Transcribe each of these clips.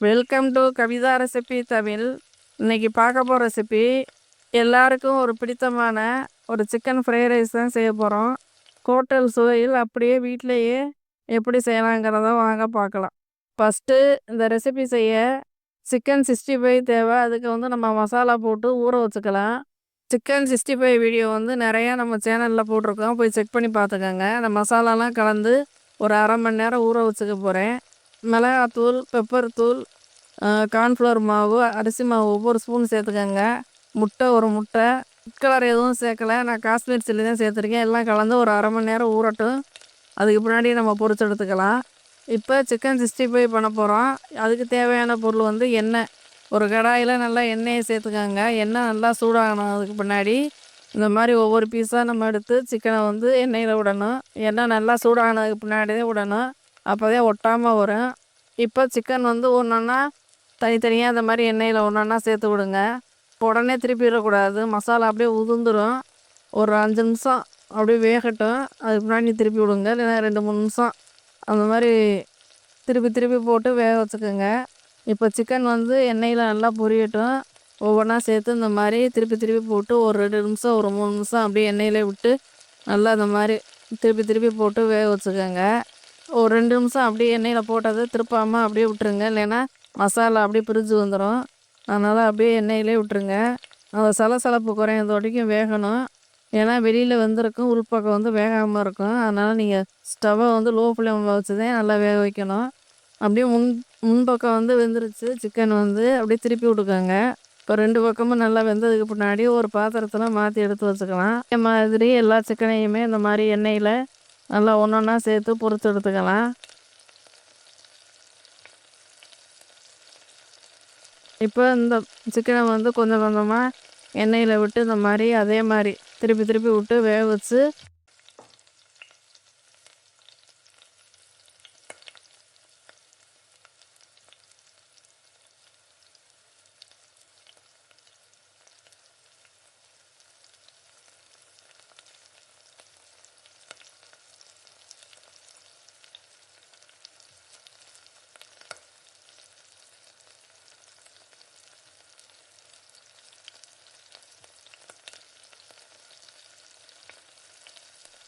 Welcome to Kavitha recipe Tamil. இன்னைக்கு பார்க்க போகிற ரெசிபி எல்லாருக்கும் ஒரு பிடித்தமான ஒரு சிக்கன் ஃப்ரைட் ரைஸ் தான் செய்ய போகிறோம். ஹோட்டல் சுவையில் அப்படியே வீட்டிலையே எப்படி செய்யலாங்கிறத வாங்க பார்க்கலாம். ஃபஸ்ட்டு இந்த ரெசிபி செய்ய சிக்கன் 65 தேவை. அதுக்கு நம்ம மசாலா போட்டு ஊற வச்சுக்கலாம். சிக்கன் 65 வீடியோ நிறையா நம்ம சேனலில் போட்டிருக்கோம், போய் செக் பண்ணி பார்த்துக்கோங்க. அந்த மசாலாலாம் கலந்து ஒரு அரை மணி நேரம் ஊற வச்சுக்க போகிறேன். மிளகாத்தூள், பெப்பர் தூள், கார்ன்ஃப்ளவர் மாவு, அரிசி மாவு ஒவ்வொரு ஸ்பூன் சேர்த்துக்கோங்க. முட்டை ஒரு முட்டை, கலர் எதுவும் சேர்க்கலை, நான் காஷ்மீர் சில்லி தான் சேர்த்துருக்கேன். எல்லாம் கலந்து ஒரு அரை மணி நேரம் ஊறட்டும். அதுக்கு முன்னாடி நம்ம பொரிச்சு எடுத்துக்கலாம். இப்போ சிக்கன் 65 பண்ண போகிறோம். அதுக்கு தேவையான பொருள் எண்ணெய். ஒரு கடாயில் நல்லா எண்ணெயை சேர்த்துக்கோங்க. எண்ணெய் நல்லா சூடாகணும். அதுக்கு பின்னாடி இந்த மாதிரி ஒவ்வொரு பீஸாக நம்ம எடுத்து சிக்கனை எண்ணெயில் விடணும். எண்ணெய் நல்லா சூடானதுக்கு பின்னாடி தான் விடணும், அப்போ தான் ஒட்டாமல் வரும். இப்போ சிக்கன் ஒன்றா தனித்தனியாக இந்த மாதிரி எண்ணெயில் ஒன்றா சேர்த்து விடுங்க. இப்போ உடனே திருப்பி விடக்கூடாது, மசாலா அப்படியே உதிர்ந்துடும். ஒரு 5 நிமிஷம் அப்படியே வேகட்டும். அதுக்கு முன்னாடி திருப்பி விடுங்க, இல்லைன்னா 2-3 நிமிஷம் அந்த மாதிரி திருப்பி திருப்பி போட்டு வேக வச்சுக்கோங்க. இப்போ சிக்கன் எண்ணெயில் நல்லா பொரியட்டும். ஒவ்வொன்றா சேர்த்து இந்த மாதிரி திருப்பி திருப்பி போட்டு ஒரு 2 நிமிஷம், ஒரு 3 நிமிஷம் அப்படியே எண்ணெயிலே விட்டு நல்லா இந்த மாதிரி திருப்பி திருப்பி போட்டு வேக வச்சுக்கோங்க. ஒரு 2 நிமிஷம் அப்படியே எண்ணெயில் போட்டது திருப்பாமல் அப்படியே விட்டுருங்க, இல்லைன்னா மசாலா அப்படியே பிரிஞ்சு வந்துடும். அதனால் அப்படியே எண்ணெயிலே விட்டுருங்க. அந்த சலசலப்பு குறையிறது வரைக்கும் வேகணும். ஏன்னா வெளியில் வெந்திருக்கும், உள்பக்கம் வேகாமல் இருக்கும். அதனால் நீங்கள் ஸ்டவ்வை லோ ஃப்ளேமில் வச்சு தான் நல்லா வேக வைக்கணும். அப்படியே முன்பக்கம் வெந்துருச்சு சிக்கன், அப்படியே திருப்பி விட்டுக்கோங்க. இப்போ 2 பக்கமும் நல்லா வெந்ததுக்கு பின்னாடி ஒரு பாத்திரத்தில் மாற்றி எடுத்து வச்சுக்கலாம். இதே மாதிரி எல்லா சிக்கனையுமே இந்த மாதிரி எண்ணெயில் நல்லா ஒன்றா சேர்த்து பொரித்து எடுத்துக்கலாம். இப்போ இந்த சிக்கனை கொஞ்சம் கொஞ்சமாக எண்ணெயில் விட்டு இந்த மாதிரி அதே மாதிரி திருப்பி திருப்பி விட்டு வேக வச்சு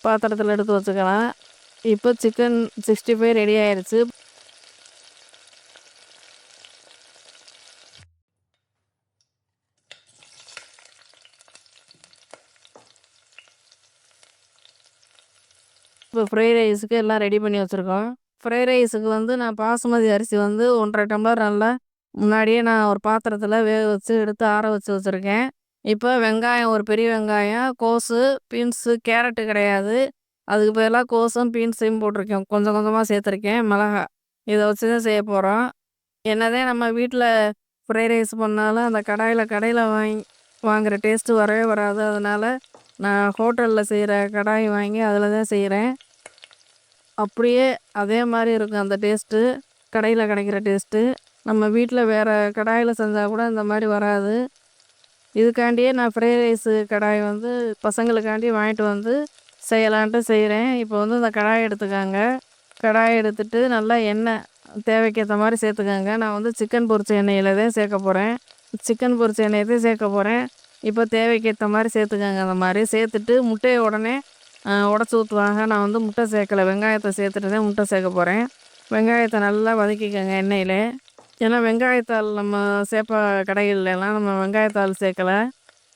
பாத்திரத்தில் எடுத்து வச்சுக்கலாம். இப்போ சிக்கன் 65 ரெடி ஆயிடுச்சு. இப்போ ஃப்ரைட் ரைஸுக்கு எல்லாம் ரெடி பண்ணி வச்சுருக்கோம். ஃப்ரைட் ரைஸுக்கு நான் பாசுமதி அரிசி 1.5 டம்ளர் நல்லா முன்னாடியே நான் ஒரு பாத்திரத்தில் வேக வச்சு எடுத்து ஆற வச்சு வச்சுருக்கேன். இப்போ வெங்காயம், ஒரு பெரிய வெங்காயம், கோஸு, பீன்ஸு, கேரட்டு கிடையாது, அதுக்கு பதிலாக கோஸும் பீன்ஸையும் போட்டிருக்கேன். கொஞ்சம் கொஞ்சமாக சேர்த்துருக்கேன். மிளகா, இதை வச்சு தான் செய்ய போகிறோம். என்னதான் நம்ம வீட்டில் ஃப்ரைட் ரைஸ் பண்ணாலும் அந்த கடையில் வாங்குகிற டேஸ்ட்டு வரவே வராது. அதனால் நான் ஹோட்டலில் செய்கிற கடாய் வாங்கி அதில் தான் செய்கிறேன். அப்படியே அதே மாதிரி இருக்கும் அந்த டேஸ்ட்டு, கடையில் கிடைக்கிற டேஸ்ட்டு. நம்ம வீட்டில் வேறு கடாயில் செஞ்சால் கூட இந்த மாதிரி வராது. இதுக்காண்டியே நான் ஃப்ரைட் ரைஸு கடாய் பசங்களுக்காண்டி வாங்கிட்டு செய்யலான்ட்டு செய்கிறேன். இப்போ இந்த கடாயை எடுத்துக்காங்க. கடாயை எடுத்துகிட்டு நல்லா எண்ணெய் தேவைக்கேற்ற மாதிரி சேர்த்துக்கோங்க. நான் சிக்கன் பொரிச்ச எண்ணெயில் தான் சேர்க்க போகிறேன். சிக்கன் பொரிச்ச எண்ணெயை தான் சேர்க்க போகிறேன். இப்போ தேவைக்கேற்ற மாதிரி சேர்த்துக்கோங்க. அந்த மாதிரி சேர்த்துட்டு முட்டையை உடனே உடச்சி ஊற்றுவாங்க. நான் முட்டை சேர்க்கலை, வெங்காயத்தை சேர்த்துட்டு தான் முட்டை சேர்க்க போகிறேன். வெங்காயத்தை நல்லா வதக்கிக்கோங்க எண்ணெயில். ஏன்னா வெங்காயத்தாள் நம்ம சேர்ப்ப கடைகள்லாம் நம்ம வெங்காயத்தாள் சேர்க்கலை,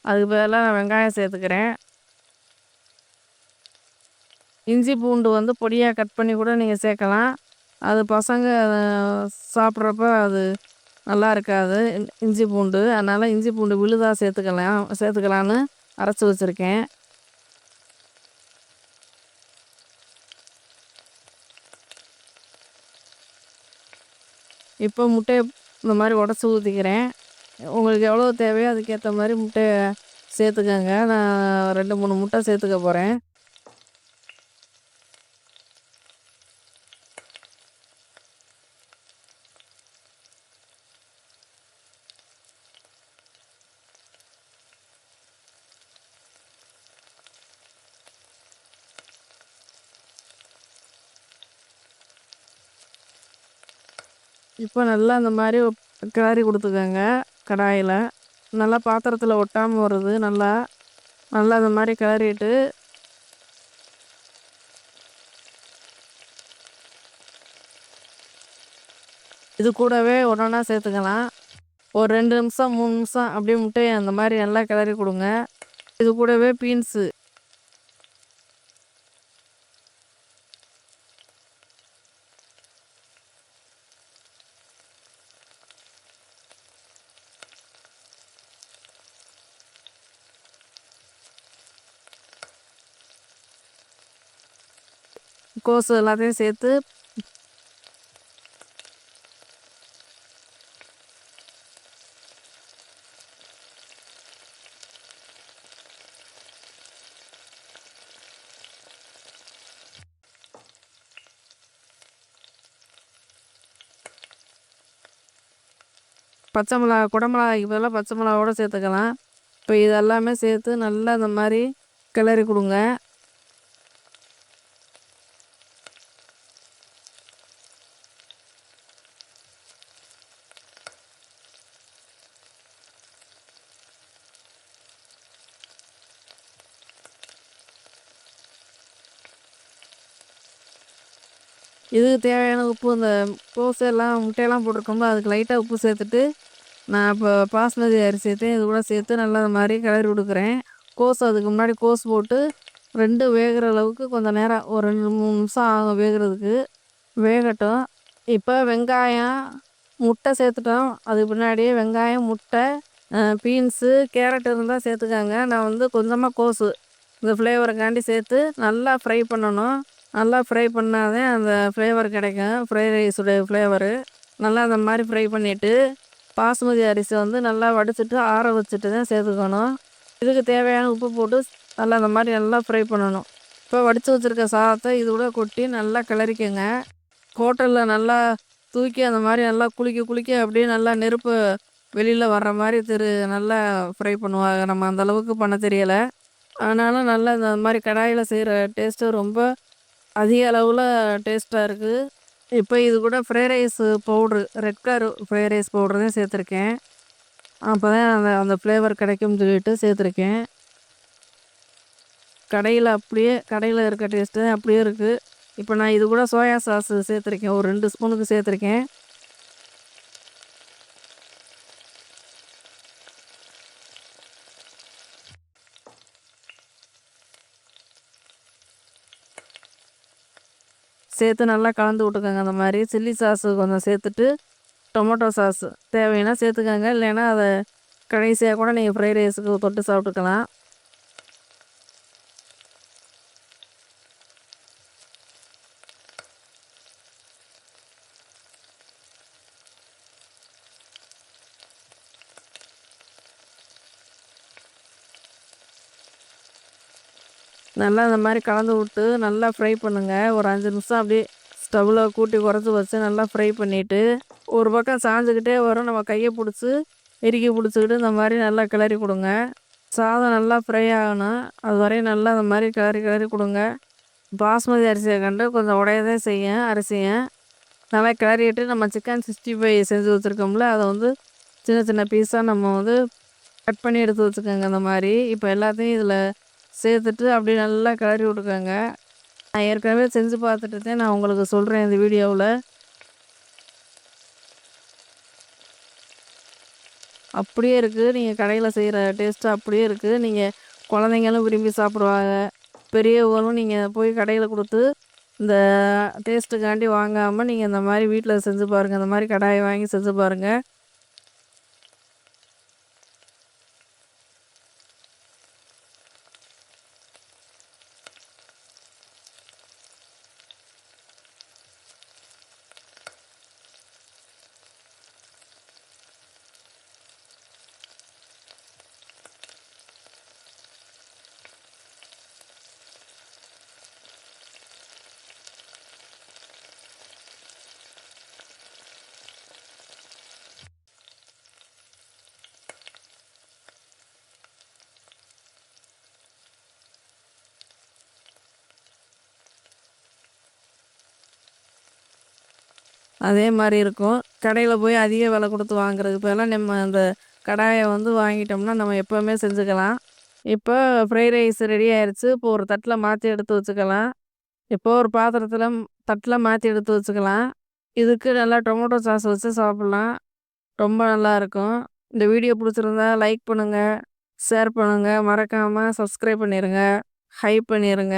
அதுக்கு பதிலாக நான் வெங்காயம் சேர்த்துக்கிறேன். இஞ்சி பூண்டு பொடியாக கட் பண்ணி கூட நீங்கள் சேர்க்கலாம். அது பசங்க சாப்பிட்றப்ப அது நல்லா இருக்காது இஞ்சி பூண்டு. அதனால் இஞ்சி பூண்டு விழுதாக சேர்த்துக்கலான்னு அரைச்சி வச்சுருக்கேன். இப்போ முட்டையை இந்த மாதிரி உடச்சி ஊற்றிக்கிறேன். உங்களுக்கு எவ்வளோ தேவையோ அதுக்கேற்ற மாதிரி முட்டையை சேர்த்துக்கோங்க. நான் 2-3 முட்டை சேர்த்துக்க போகிறேன். இப்போ நல்லா அந்த மாதிரி கிளறி கொடுத்துக்கோங்க கடாயில். நல்லா பாத்திரத்தில் ஒட்டாமல் வருது. நல்லா நல்லா அந்த மாதிரி கிளறிட்டு இது கூடவே ஒன்றா சேர்த்துக்கலாம். ஒரு 2 நிமிஷம் 3 நிமிஷம் அப்படியே முட்டையை அந்த மாதிரி நல்லா கிளறி கொடுங்க. இது கூடவே பீன்ஸு கோஸு எல்லாத்தையும் சேர்த்து பச்சை மிளகா, குடமிளகாய்க்கு பதிலாக பச்சை மிளகாவோட சேர்த்துக்கலாம். இப்போ இதெல்லாமே சேர்த்து நல்லா இந்த மாதிரி கிளறி கொடுங்க. இதுக்கு தேவையான உப்பு, இந்த கோஸு எல்லாம் முட்டையெல்லாம் போட்டிருக்கோம்ல, அதுக்கு லைட்டாக உப்பு சேர்த்துட்டு நான் இப்போ பாஸ்மதி அரிசி சேர்த்து இது கூட சேர்த்து நல்லா இந்த மாதிரி கிளறி கொடுக்குறேன். கோஸ் அதுக்கு முன்னாடி கோஸ் போட்டு 2 வேகிற அளவுக்கு கொஞ்சம் நேரம் ஒரு 2 3 நிமிஷம் ஆகும் வேகிறதுக்கு. வேகட்டும். இப்போ வெங்காயம், முட்டை சேர்த்துட்டோம். அதுக்கு பின்னாடியே வெங்காயம், முட்டை, பீன்ஸு, கேரட் இருந்தால் சேர்த்துக்காங்க. நான் வந்து கொஞ்சமாக கோஸு இந்த ஃப்ளேவருக்காண்டி சேர்த்து நல்லா ஃப்ரை பண்ணணும். நல்லா ஃப்ரை பண்ணாதான் அந்த ஃப்ளேவர் கிடைக்கும், ஃப்ரைட் ரைஸுடைய ஃப்ளேவரு. நல்லா அந்த மாதிரி ஃப்ரை பண்ணிவிட்டு பாசுமதி அரிசி வந்து நல்லா வடிச்சிட்டு ஆற வச்சுட்டு தான் சேர்த்துக்கணும். இதுக்கு தேவையான உப்பு போட்டு நல்லா அந்த மாதிரி நல்லா ஃப்ரை பண்ணணும். இப்போ வடித்து வச்சுருக்க சாதத்தை இது கூட கொட்டி நல்லா கிளறிக்கங்க. ஹோட்டலில் நல்லா தூக்கி அந்த மாதிரி நல்லா குளிக்க அப்படியே நல்லா நெருப்பு வெளியில் வர்ற மாதிரி நல்லா ஃப்ரை பண்ணுவாங்க. நம்ம அந்தளவுக்கு பண்ண தெரியலை. அதனால் நல்லா இந்த மாதிரி கடாயில் செய்கிற டேஸ்ட்டு ரொம்ப அதிக அளவில் டேஸ்ட்டாக இருக்குது. இப்போ இது கூட fried rice powder, red colour fried rice powder தான் சேர்த்துருக்கேன். அப்போ தான் அந்த ஃப்ளேவர் கிடைக்கும்னு சொல்லிட்டு சேர்த்துருக்கேன். கடையில் இருக்க டேஸ்ட்டு தான் அப்படியே இருக்குது. இப்போ நான் இது கூட சோயா சாஸு சேர்த்துருக்கேன். ஒரு 2 ஸ்பூனுக்கு சேர்த்துருக்கேன். சேர்த்து நல்லா கலந்து விட்டுக்கோங்க. அந்த மாதிரி சில்லி சாஸு கொஞ்சம் சேர்த்துட்டு டொமேட்டோ சாஸு தேவைன்னா சேர்த்துக்கோங்க. இல்லைன்னா அதை கடைசியாக கூட நீங்கள் ஃப்ரைட் ரைஸுக்கு தொட்டு சாப்பிட்டுக்கலாம். நல்லா இந்த மாதிரி கலந்து விட்டு நல்லா ஃப்ரை பண்ணுங்கள். ஒரு 5 நிமிஷம் அப்படியே ஸ்டவ்வில் கூட்டி குறைச்சி வச்சு நல்லா ஃப்ரை பண்ணிவிட்டு ஒரு பக்கம் சாஞ்சுக்கிட்டே வரும். நம்ம கையை பிடிச்சி இறுக்கி பிடிச்சிக்கிட்டு இந்த மாதிரி நல்லா கிளறி கொடுங்க. சாதம் நல்லா ஃப்ரை ஆகணும். அது வரையும் நல்லா இந்த மாதிரி கிளறி கொடுங்க. பாஸ்மதி அரிசியை கண்டு கொஞ்சம் உடையதான் செய்யும் அரிசியும். நல்லா கிளறிட்டு நம்ம சிக்கன் 65 செஞ்சு வச்சுருக்கோம்ல, அதை வந்து சின்ன சின்ன பீஸாக நம்ம வந்து கட் பண்ணி எடுத்து வச்சுக்கோங்க. அந்த மாதிரி இப்போ எல்லாத்தையும் இதில் சேர்த்துட்டு அப்படியே நல்லா கிளறி விட்டுக்கோங்க. நான் ஏற்கனவே செஞ்சு பார்த்துட்டு தான் நான் உங்களுக்கு சொல்கிறேன் இந்த வீடியோவில். அப்படியே இருக்குது. நீங்கள் கடையில் செய்கிற டேஸ்ட்டு அப்படியே இருக்குது. நீங்கள் குழந்தைங்களும் விரும்பி சாப்பிடுவாங்க. பெரியவங்களும் நீங்கள் போய் கடையில் கொடுத்து இந்த டேஸ்ட்டுக்காண்டி வாங்காமல் நீங்கள் இந்த மாதிரி வீட்டில் செஞ்சு பாருங்கள். இந்த மாதிரி கடாயை வாங்கி செஞ்சு பாருங்கள். அதே மாரி இருக்கும். கடையில போய் அதிக விலை குடுத்து வாங்குறதுக்கு பதிலா நம்ம அந்த கடாய வந்து வாங்கிட்டோம்னா, நம்ம எப்பவுமே செஞ்சுக்கலாம். இப்போ ஃப்ரைட் ரைஸ் ரெடி ஆயிருச்சு. இப்போ ஒரு தட்டுல மாத்தி எடுத்து வச்சுக்கலாம். இப்போ ஒரு பாத்திரத்துல தட்டுல மாத்தி எடுத்து வச்சுக்கலாம். இதுக்கு நல்லா டொமேட்டோ சாஸ் வச்சு சாப்பிடலாம். ரொம்ப நல்லாயிருக்கும். இந்த வீடியோ புடிச்சிருந்தா லைக் பண்ணுங்க, ஷேர் பண்ணுங்க. மறக்காம சப்ஸ்கிரைப் பண்ணிருங்க. ஹைப் பண்ணிருங்க.